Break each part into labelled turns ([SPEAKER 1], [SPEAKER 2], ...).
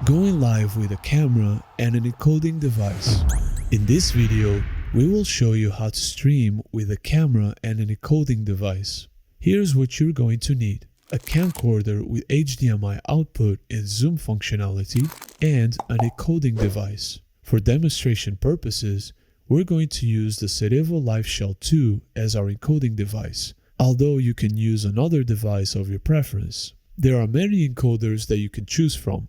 [SPEAKER 1] Going live with a camera and an encoding device. In this video, we will show you how to stream with a camera and an encoding device. Here's what you're going to need: a camcorder with HDMI output and zoom functionality, and an encoding device. For demonstration purposes, we're going to use the CEREVO LIVESHELL 2 as our encoding device, although you can use another device of your preference. There are many encoders that you can choose from.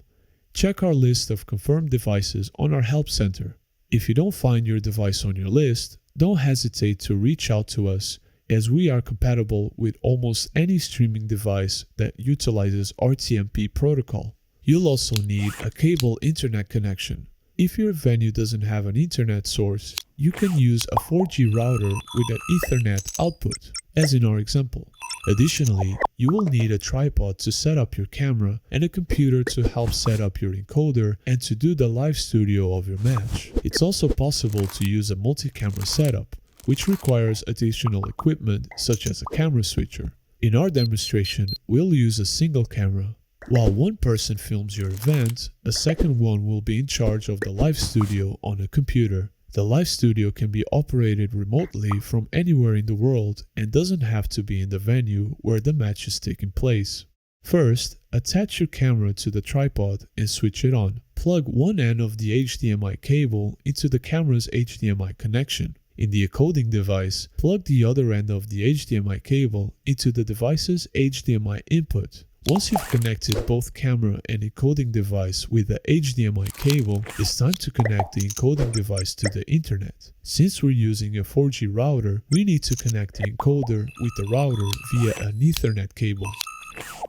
[SPEAKER 1] Check our list of confirmed devices on our Help Center. If you don't find your device on your list, don't hesitate to reach out to us, as we are compatible with almost any streaming device that utilizes RTMP protocol. You'll also need a cable internet connection. If your venue doesn't have an internet source, you can use a 4G router with an Ethernet output, as in our example. Additionally, you will need a tripod to set up your camera and a computer to help set up your encoder and to do the live studio of your match. It's also possible to use a multi-camera setup, which requires additional equipment such as a camera switcher. In our demonstration, we'll use a single camera. While one person films your event, a second one will be in charge of the live studio on a computer. The live studio can be operated remotely from anywhere in the world and doesn't have to be in the venue where the match is taking place. First, attach your camera to the tripod and switch it on. Plug one end of the HDMI cable into the camera's HDMI connection. In the encoding device, plug the other end of the HDMI cable into the device's HDMI input. Once you've connected both camera and encoding device with the HDMI cable, it's time to connect the encoding device to the internet. Since we're using a 4G router, we need to connect the encoder with the router via an Ethernet cable.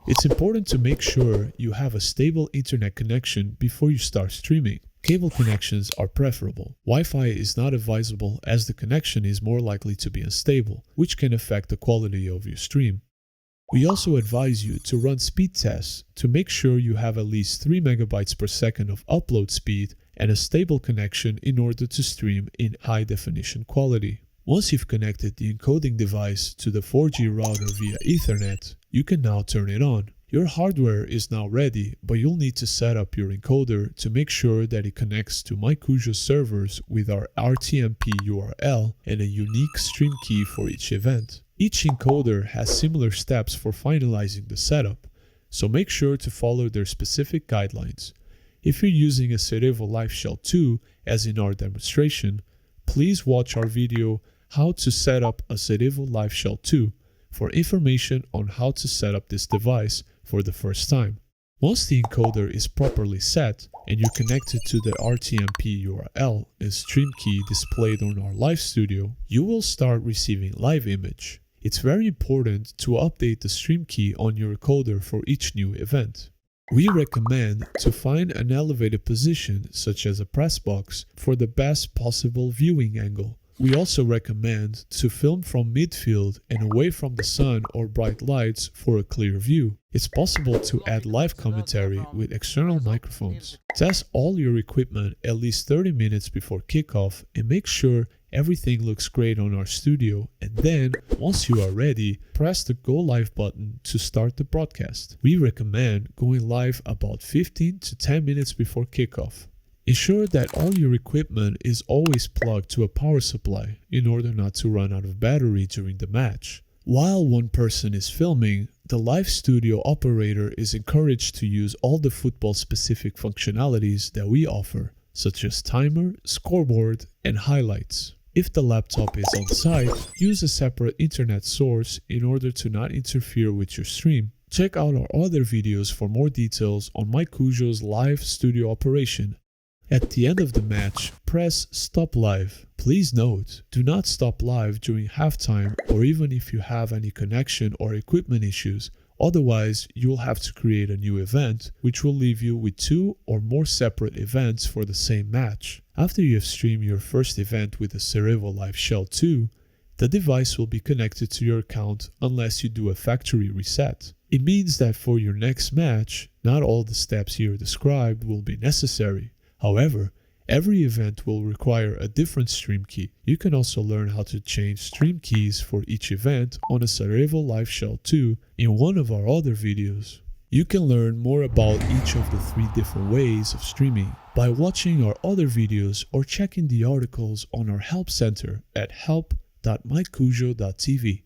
[SPEAKER 1] It's important to make sure you have a stable internet connection before you start streaming. Cable connections are preferable. Wi-Fi is not advisable as the connection is more likely to be unstable, which can affect the quality of your stream. We also advise you to run speed tests to make sure you have at least 3 megabytes per second of upload speed and a stable connection in order to stream in high definition quality. Once you've connected the encoding device to the 4G router via Ethernet, you can now turn it on. Your hardware is now ready, but you'll need to set up your encoder to make sure that it connects to MyCujo servers with our RTMP URL and a unique stream key for each event. Each encoder has similar steps for finalizing the setup, so make sure to follow their specific guidelines. If you're using a CEREVO LIVESHELL 2, as in our demonstration, please watch our video How to Set Up a CEREVO LIVESHELL 2 for information on how to set up this device for the first time. Once the encoder is properly set and you're connected to the RTMP URL and stream key displayed on our live studio, you will start receiving live image. It's very important to update the stream key on your encoder for each new event. We recommend to find an elevated position, such as a press box, for the best possible viewing angle. We also recommend to film from midfield and away from the sun or bright lights for a clear view. It's possible to add live commentary with external microphones. Test all your equipment at least 30 minutes before kickoff and make sure everything looks great on our studio, and then, once you are ready, press the Go Live button to start the broadcast. We recommend going live about 15 to 10 minutes before kickoff. Ensure that all your equipment is always plugged to a power supply in order not to run out of battery during the match. While one person is filming, the live studio operator is encouraged to use all the football-specific functionalities that we offer, such as timer, scoreboard, and highlights. If the laptop is on site, use a separate internet source in order to not interfere with your stream. Check out our other videos for more details on MyCujo's live studio operation. At the end of the match, press Stop Live. Please note, do not stop live during halftime or even if you have any connection or equipment issues. Otherwise, you'll have to create a new event, which will leave you with 2 or more separate events for the same match. After you have streamed your first event with the CEREVO LIVESHELL 2, the device will be connected to your account unless you do a factory reset. It means that for your next match, not all the steps here described will be necessary. However, every event will require a different stream key. You can also learn how to change stream keys for each event on a CEREVO LIVESHELL 2 in one of our other videos. You can learn more about each of the 3 different ways of streaming by watching our other videos or checking the articles on our Help Center at help.mycujo.tv.